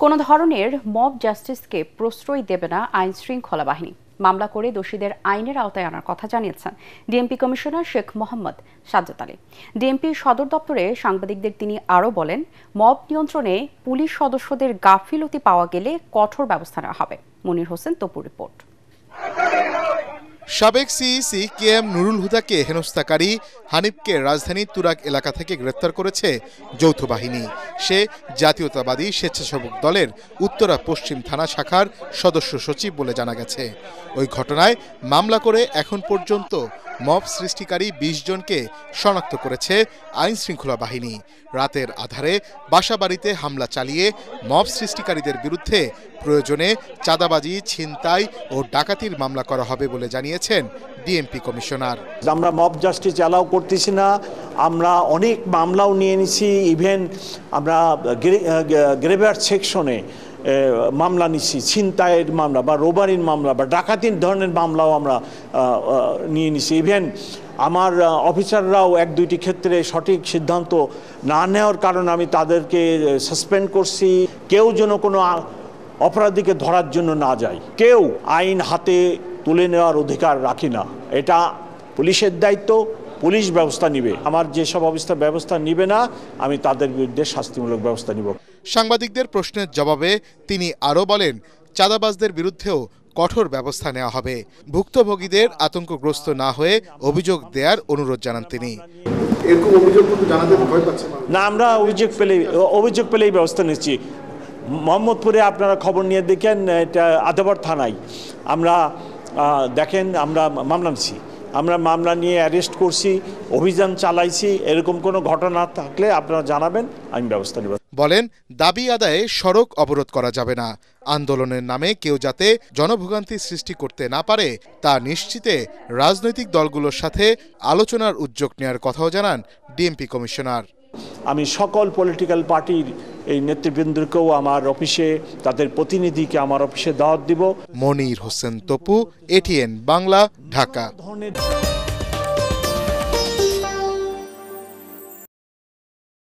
কোনো ধরনের মব জাস্টিসকে প্রশ্রয় দেবে না আইন শৃঙ্খলা বাহিনী। মামলা করে দোষীদের আইনের আওতায় আনার কথা জানিয়েছেন DMP commissioner Sheikh Mohammad Sajjad Ali. DMP সদর দপ্তরে সাংবাদিকদের তিনি আরও বলেন, মব নিয়ন্ত্রণে পুলিশ সদস্যদের গাফিলতি পাওয়া গেলে কঠোর ব্যবস্থা নেওয়া হবে। মনির হোসেন তপুর রিপোর্ট। সাবেক সিইসি কেএম নুরুল হুদাকে হেনস্থাকারী হানিফকে রাজধানীর তুরাগ এলাকা থেকে গ্রেপ্তার করেছে যৌথ বাহিনী। সে জাতীয়তাবাদী স্বেচ্ছাসেবক দলের উত্তরা পশ্চিম থানা শাখার সদস্য সচিব বলে জানা গেছে। ওই ঘটনায় মামলা করে এখন পর্যন্ত মব সৃষ্টিকারী ২০ জনকে শনাক্ত করেছে আইন শৃঙ্খলা বাহিনী। রাতের আধারে বাসাবাড়িতে হামলা চালিয়ে মব সৃষ্টিকারীদের বিরুদ্ধে প্রয়োজনে চাঁদাবাজি, ছিনতাই ও ডাকাতির মামলা করা হবে বলে জানিয়েছেন ডিএমপি কমিশনার। আমরা মব জাস্টিস অ্যালাউ করতেছি না, আমরা অনেক মামলাও নিয়ে নিছি। ইভেন আমরা গ্রেভিয়ার্ড সেকশনে মামলা নিচ্ছি, ছিনতাইয়ের মামলা বা রোবারির মামলা বা ডাকাতির ধরনের মামলাও আমরা নিয়ে নিচ্ছি। ইভেন আমার অফিসাররাও ১-২টি ক্ষেত্রে সঠিক সিদ্ধান্ত না নেওয়ার কারণে আমি তাদেরকে সাসপেন্ড করছি। কেউ যেন কোনো অপরাধীকে ধরার জন্য না যায়, কেউ আইন হাতে তুলে নেওয়ার অধিকার রাখি না। এটা পুলিশের দায়িত্ব, পুলিশ ব্যবস্থা নিবে। আমার যেসব ব্যবস্থা নিবে না, আমি তাদের বিরুদ্ধে শাস্তিমূলক ব্যবস্থা নিব। সাংবাদিকদের প্রশ্নের জবাবে তিনি আরও বলেন, চাঁদাবাজদের বিরুদ্ধেও কঠোর ব্যবস্থা নেওয়া হবে। ভুক্তভোগীদের আতঙ্কগ্রস্ত না হয়ে অভিযোগ দেওয়ার অনুরোধ জানান তিনি। না, আমরা অভিযোগ পেলেই ব্যবস্থা নিচ্ছি। মোহাম্মদপুরে আপনারা খবর নিয়ে দেখেন, এটা আদাবর থানায় আমরা দেখেন আমরা মামলা নিচ্ছি, আমরা মামলা নিয়ে অ্যারেস্ট করছি, অভিযান চালাইছি। এরকম কোনো ঘটনা থাকলে আপনারা জানাবেন, আমি ব্যবস্থা নেব। বলেন, দাবি আদায়ে সড়ক অবরোধ করা যাবে না। আন্দোলনের নামে কেউ যাতে জনভোগান্তি সৃষ্টি করতে না পারে তা নিশ্চিতে রাজনৈতিক দলগুলোর সাথে আলোচনার উদ্যোগ নেওয়ার কথাও জানান ডিএমপি কমিশনার। আমি সকল পলিটিক্যাল পার্টির এই নেতৃবৃন্দকেও আমার অফিসে, তাদের প্রতিনিধিকে আমার অফিসে দাওয়াত দিব। মনির হোসেন তপু, এটিএন বাংলা, ঢাকা।